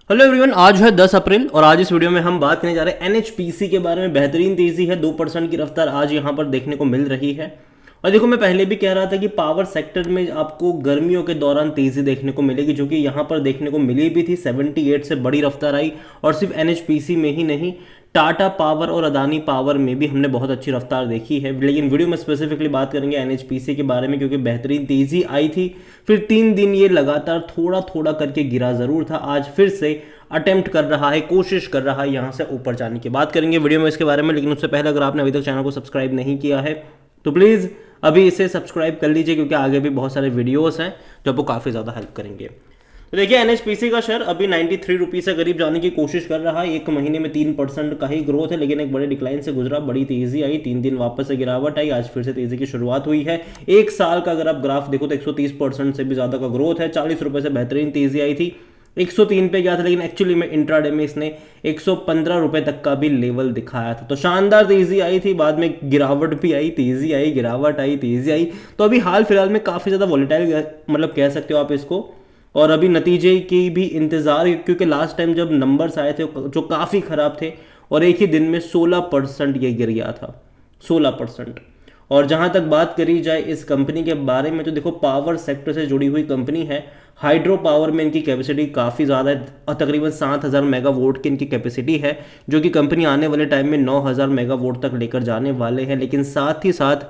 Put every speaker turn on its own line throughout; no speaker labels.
Hello everyone, आज है 10 अप्रैल और आज इस वीडियो में हम बात करने जा रहे हैं एनएचपीसी के बारे में। बेहतरीन तेजी है, 2% की रफ्तार आज यहाँ पर देखने को मिल रही है। और देखो, मैं पहले भी कह रहा था कि पावर सेक्टर में आपको गर्मियों के दौरान तेजी देखने को मिलेगी, जो कि यहाँ पर देखने को मिली भी थी। 78 से बड़ी रफ्तार आई, और सिर्फ एनएचपीसी में ही नहीं, टाटा पावर और अदानी पावर में भी हमने बहुत अच्छी रफ्तार देखी है। लेकिन वीडियो में स्पेसिफिकली बात करेंगे एनएचपीसी के बारे में, क्योंकि बेहतरीन तेजी आई थी। फिर 3 दिन ये लगातार थोड़ा थोड़ा करके गिरा जरूर था, आज फिर से अटेम्प्ट कर रहा है, कोशिश कर रहा है यहाँ से ऊपर जाने की। बात करेंगे वीडियो में इसके बारे में, लेकिन उससे पहले अगर आपने अभी तक चैनल को सब्सक्राइब नहीं किया है तो प्लीज़ अभी इसे सब्सक्राइब कर लीजिए, क्योंकि आगे भी बहुत सारे वीडियोस हैं जो आपको काफ़ी ज़्यादा हेल्प करेंगे। तो देखिए, एनएचपीसी का शेयर अभी 93 रुपीज़ से करीब जाने की कोशिश कर रहा है। एक महीने में 3% का ही ग्रोथ है, लेकिन एक बड़े डिक्लाइन से गुजरा, बड़ी तेजी आई, 3 दिन वापस से गिरावट आई, आज फिर से तेजी की शुरुआत हुई है। एक साल का अगर आप ग्राफ देखो तो 130% से भी ज़्यादा का ग्रोथ है। 40 रुपये से बेहतरीन तेजी आई थी, 103 पे गया था, लेकिन एक्चुअली में इंट्राडे में इसने 115 रुपए तक का भी लेवल दिखाया था। तो शानदार तेजी आई थी, बाद में गिरावट भी आई, तेजी आई, गिरावट आई, तेजी आई। तो अभी हाल फिलहाल में काफ़ी ज़्यादा वॉलेटाइल मतलब कह सकते हो आप इसको। और अभी नतीजे की भी इंतज़ार, क्योंकि लास्ट टाइम जब नंबर्स आए थे जो काफ़ी ख़राब थे, और एक ही दिन में 16% ये गिर गया था, 16%। और जहाँ तक बात करी जाए इस कंपनी के बारे में, तो देखो, पावर सेक्टर से जुड़ी हुई कंपनी है। हाइड्रो पावर में इनकी कैपेसिटी काफ़ी ज़्यादा है, और तकरीबन 7000 मेगावाट की इनकी कैपेसिटी है, जो कि कंपनी आने वाले टाइम में 9000 मेगावाट तक लेकर जाने वाले हैं। लेकिन साथ ही साथ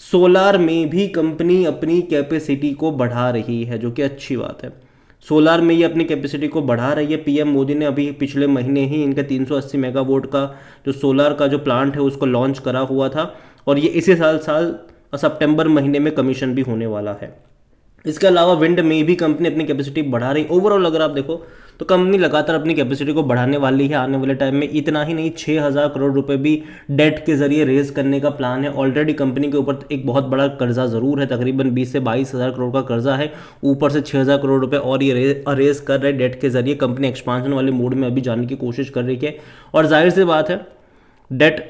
सोलार में भी कंपनी अपनी कैपेसिटी को बढ़ा रही है, जो कि अच्छी बात है। सोलार में ये अपनी कैपेसिटी को बढ़ा रही है। पीएम मोदी ने अभी पिछले महीने ही इनका 380 मेगावाट का जो सोलार का जो प्लांट है उसको लॉन्च करा हुआ था, और ये इसी साल सितंबर महीने में कमीशन भी होने वाला है। इसके अलावा विंड में भी कंपनी अपनी कैपेसिटी बढ़ा रही। ओवरऑल अगर आप देखो तो कंपनी लगातार अपनी कैपेसिटी को बढ़ाने वाली है आने वाले टाइम में। इतना ही नहीं, 6000 करोड़ रुपए भी डेट के जरिए रेज करने का प्लान है। ऑलरेडी कंपनी के ऊपर एक बहुत बड़ा कर्जा जरूर है, तकरीबन 20 से 22 हज़ार करोड़ का कर्जा है, ऊपर से 6000 करोड़ रुपए और ये रेज कर रहे डेट के जरिए। कंपनी एक्सपांशन वाले मोड में अभी जाने की कोशिश कर रही है, और जाहिर सी बात है, डेट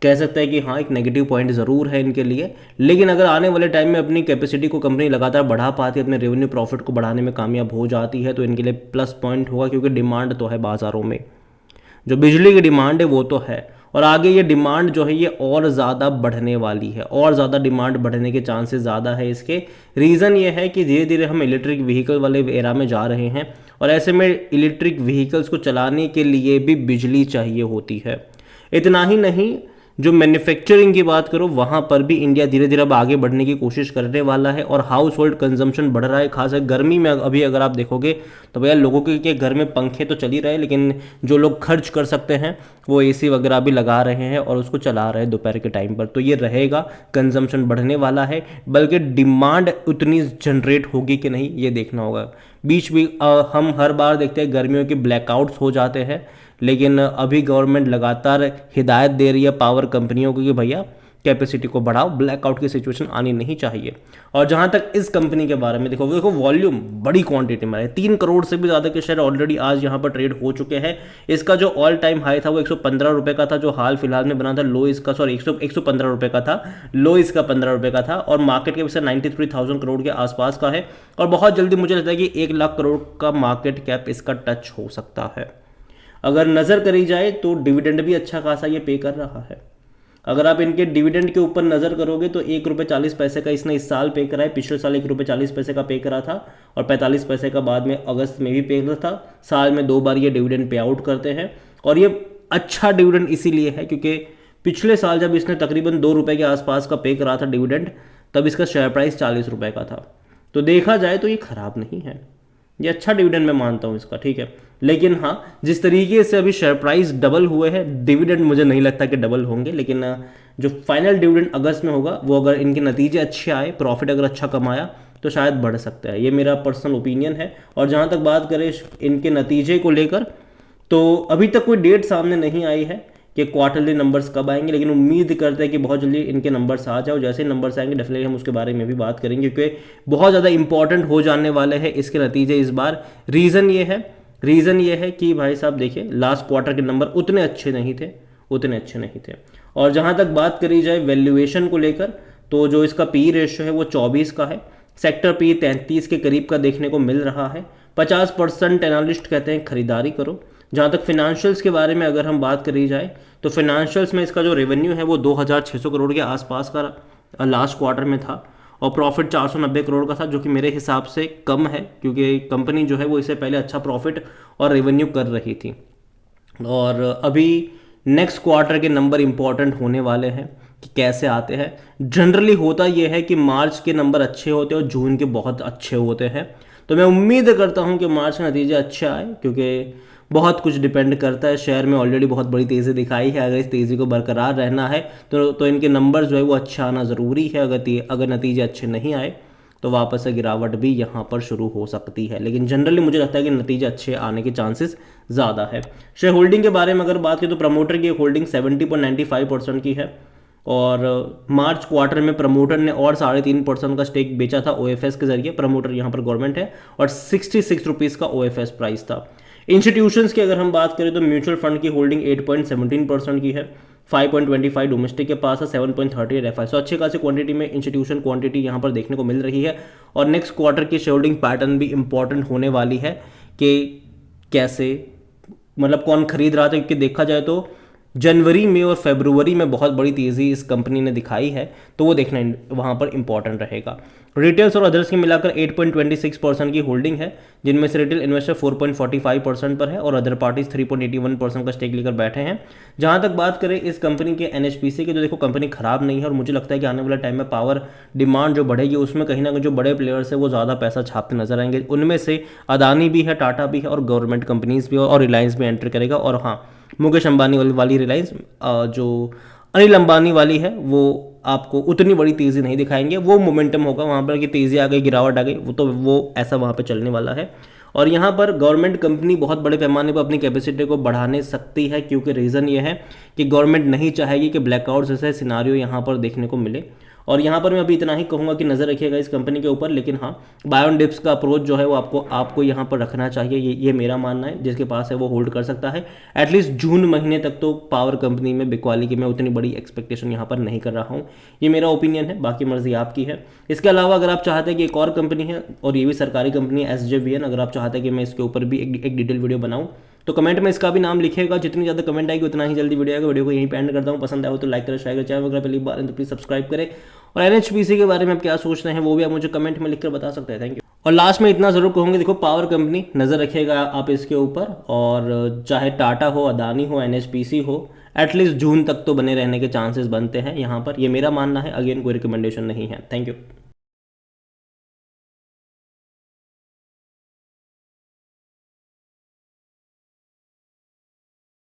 कह सकते हैं कि हाँ, एक नेगेटिव पॉइंट ज़रूर है इनके लिए। लेकिन अगर आने वाले टाइम में अपनी कैपेसिटी को कंपनी लगातार बढ़ा पाती है, अपने रेवेन्यू प्रॉफिट को बढ़ाने में कामयाब हो जाती है, तो इनके लिए प्लस पॉइंट होगा, क्योंकि डिमांड तो है बाज़ारों में, जो बिजली की डिमांड है वो तो है। और आगे ये डिमांड जो है ये और ज़्यादा बढ़ने वाली है, और ज़्यादा डिमांड बढ़ने के चांसेस ज़्यादा है। इसके रीज़न ये है कि धीरे धीरे हम इलेक्ट्रिक व्हीकल वाले एरा में जा रहे हैं, और ऐसे में इलेक्ट्रिक व्हीकल्स को चलाने के लिए भी बिजली चाहिए होती है। इतना ही नहीं, जो मैन्युफैक्चरिंग की बात करो वहाँ पर भी इंडिया धीरे धीरे अब आगे बढ़ने की कोशिश करने वाला है, और हाउस होल्ड कंजम्पशन बढ़ रहा है। खासकर गर्मी में अभी अगर आप देखोगे तो भैया लोगों के घर में पंखे तो चल ही रहे हैं, लेकिन जो लोग खर्च कर सकते हैं वो एसी वगैरह भी लगा रहे हैं और उसको चला रहे हैं दोपहर के टाइम पर। तो ये रहेगा, कंजम्पशन बढ़ने वाला है, बल्कि डिमांड उतनी जनरेट होगी कि नहीं ये देखना होगा। बीच भी हम हर बार देखते हैं गर्मियों के ब्लैकआउट्स हो जाते हैं, लेकिन अभी गवर्नमेंट लगातार हिदायत दे रही है पावर कंपनियों को कि भैया कैपेसिटी को बढ़ाओ, ब्लैकआउट की सिचुएशन आनी नहीं चाहिए। और जहाँ तक इस कंपनी के बारे में देखो वॉल्यूम बड़ी क्वांटिटी में है, 3 करोड़ से भी ज़्यादा के शेयर ऑलरेडी आज यहाँ पर ट्रेड हो चुके हैं। इसका जो ऑल टाइम हाई था वो 115 रुपये का था, जो हाल फिलहाल में बना था। लो इसका 115 रुपये का था, लो इसका 15 रुपये का था, और मार्केट कैप इसका 93,000 करोड़ के आसपास का है। और बहुत जल्दी मुझे लगता है कि 1 लाख करोड़ का मार्केट कैप इसका टच हो सकता है। अगर नज़र करी जाए तो डिविडेंड भी अच्छा खासा ये पे कर रहा है। अगर आप इनके डिविडेंड के ऊपर नज़र करोगे तो 1 रुपये 40 पैसे का इसने इस साल पे करा है, पिछले साल 1 रुपये 40 पैसे का पे करा था, और 45 पैसे का बाद में अगस्त में भी पे करा था। साल में 2 बार ये डिविडेंड पे आउट करते हैं, और ये अच्छा डिविडेंड इसीलिए है क्योंकि पिछले साल जब इसने तकरीबन 2 रुपये के आसपास का पे करा था डिविडेंड, तब इसका शेयर प्राइस 40 रुपये का था। तो देखा जाए तो ये खराब नहीं है, ये अच्छा डिविडेंड मैं मानता हूँ इसका, ठीक है। लेकिन हाँ, जिस तरीके से अभी शेयर प्राइस डबल हुए हैं, डिविडेंड मुझे नहीं लगता कि डबल होंगे। लेकिन जो फाइनल डिविडेंड अगस्त में होगा वो अगर इनके नतीजे अच्छे आए, प्रॉफिट अगर अच्छा कमाया, तो शायद बढ़ सकता है। ये मेरा पर्सनल ओपिनियन है। और जहाँ तक बात करें इनके नतीजे को लेकर, तो अभी तक कोई डेट सामने नहीं आई है कि क्वार्टरली नंबर्स कब आएंगे, लेकिन उम्मीद करते हैं कि बहुत जल्दी इनके नंबर्स आ जाओ। जैसे नंबर्स आएंगे डेफिनेटली हम उसके बारे में भी बात करेंगे, क्योंकि बहुत ज़्यादा इंपॉर्टेंट हो जाने वाले हैं इसके नतीजे इस बार। रीज़न ये है कि भाई साहब देखिए, लास्ट क्वार्टर के नंबर उतने अच्छे नहीं थे। और जहाँ तक बात करी जाए वैल्यूएशन को लेकर, तो जो इसका पी रेशियो है वो 24 का है, सेक्टर पी 33 के करीब का देखने को मिल रहा है। 50% एनालिस्ट कहते हैं खरीदारी करो। जहाँ तक फिनेंशियल्स के बारे में अगर हम बात करी जाए तो फिनेंशियल्स में इसका जो रेवेन्यू है वो 2600 करोड़ के आसपास का लास्ट क्वार्टर में था, और प्रॉफिट 490 करोड़ का था, जो कि मेरे हिसाब से कम है क्योंकि कंपनी जो है वो इससे पहले अच्छा प्रॉफिट और रेवेन्यू कर रही थी। और अभी नेक्स्ट क्वार्टर के नंबर इंपॉर्टेंट होने वाले हैं कि कैसे आते हैं। जनरली होता यह है कि मार्च के नंबर अच्छे होते हैं और जून के बहुत अच्छे होते हैं, तो मैं उम्मीद करता हूं कि मार्च के नतीजे अच्छे आए, क्योंकि बहुत कुछ डिपेंड करता है। शेयर में ऑलरेडी बहुत बड़ी तेज़ी दिखाई है, अगर इस तेज़ी को बरकरार रहना है तो इनके नंबर जो है वो अच्छा आना ज़रूरी है। अगर नतीजे अच्छे नहीं आए तो वापस से गिरावट भी यहाँ पर शुरू हो सकती है, लेकिन जनरली मुझे लगता है कि नतीजे अच्छे आने के चांसेस ज़्यादा है। शेयर होल्डिंग के बारे में अगर बात करें तो प्रमोटर की होल्डिंग 70.95% की है, और मार्च क्वार्टर में प्रमोटर ने और 3.5% का स्टेक बेचा था ओएफएस के जरिए। प्रमोटर यहाँ पर गवर्नमेंट है, और 66 रुपीज़ का ओएफएस प्राइस था। इंस्टीट्यूशंस की अगर हम बात करें तो म्यूचुअल फंड की होल्डिंग 8.17% की है, 5.25 डोमेस्टिक के पास है, 7.38 एफआई। सो अच्छी खासी क्वांटिटी में इंस्टीट्यूशन क्वांटिटी यहाँ पर देखने को मिल रही है। और नेक्स्ट क्वार्टर की शेयर होल्डिंग पैटर्न भी इंपॉर्टेंट होने वाली है कि कैसे, मतलब कौन खरीद रहा था, क्योंकि देखा जाए तो जनवरी में और फरवरी में बहुत बड़ी तेज़ी इस कंपनी ने दिखाई है, तो वो देखना वहाँ पर इंपॉर्टेंट रहेगा। रिटेल्स और अदर्स की मिलाकर 8.26% की होल्डिंग है, जिनमें से रिटेल इन्वेस्टर 4.45% पर है और अदर पार्टीज 3.81% का स्टेक लेकर बैठे हैं। जहाँ तक बात करें इस कंपनी के एनएचपीसी की, तो देखो कंपनी खराब नहीं है, और मुझे लगता है कि आने वाले टाइम में पावर डिमांड जो बढ़ेगी उसमें कहीं ना कहीं जो बड़े प्लेयर्स है वो ज़्यादा पैसा छापते नजर आएंगे। उनमें से अदानी भी है, टाटा भी है, और गवर्नमेंट कंपनीज भी है, और रिलायंस भी एंटर करेगा। और हाँ, मुकेश अंबानी वाली रिलायंस, जो अनिल अंबानी वाली है, वो आपको उतनी बड़ी तेज़ी नहीं दिखाएंगे। वो मोमेंटम होगा वहाँ पर कि तेज़ी आ गई, गिरावट आ गई, वो ऐसा वहाँ पर चलने वाला है। और यहाँ पर गवर्नमेंट कंपनी बहुत बड़े पैमाने पर अपनी कैपेसिटी को बढ़ाने सकती है, क्योंकि रीज़न ये है कि गवर्नमेंट नहीं चाहेगी कि ब्लैकआउट जैसे सिनारियो यहाँ पर देखने को मिले। और यहाँ पर मैं अभी इतना ही कहूँगा कि नज़र रखिएगा इस कंपनी के ऊपर, लेकिन हाँ, बाय ऑन डिप्स का अप्रोच जो है वो आपको यहाँ पर रखना चाहिए। ये मेरा मानना है, जिसके पास है वो होल्ड कर सकता है। एटलीस्ट जून महीने तक तो पावर कंपनी में बिकवाली की मैं उतनी बड़ी एक्सपेक्टेशन यहाँ पर नहीं कर रहा हूँ। ये मेरा ओपिनियन है, बाकी मर्जी आपकी है। इसके अलावा अगर आप चाहते हैं कि एक और कंपनी है, और ये भी सरकारी कंपनी है, SJVN, अगर आप चाहते हैं कि मैं इसके ऊपर भी एक डिटेल वीडियो बनाऊँ तो कमेंट में इसका भी नाम लिखिएगा। जितनी ज़्यादा कमेंट आएगी उतना ही जल्दी वीडियो आएगा। वीडियो को यहीं पे एंड करता हूँ। पसंद आए तो लाइक करें, शेयर करें, चैनल अगर पहली बार है तो प्लीज़ सब्सक्राइब करें। और एनएचपीसी के बारे में आप क्या सोचते हैं वो भी आप मुझे कमेंट में लिखकर बता सकते हैं। Thank you. और लास्ट में इतना ज़रूर कहूँगी, देखो पावर कंपनी नज़र रखिएगा आप इसके ऊपर, और चाहे टाटा हो, अदानी हो, एनएचपीसी हो, एटलीस्ट जून तक तो बने रहने के चांसेस बनते हैं यहाँ पर। ये मेरा मानना है, अगेन कोई रिकमेंडेशन नहीं है। Thank you.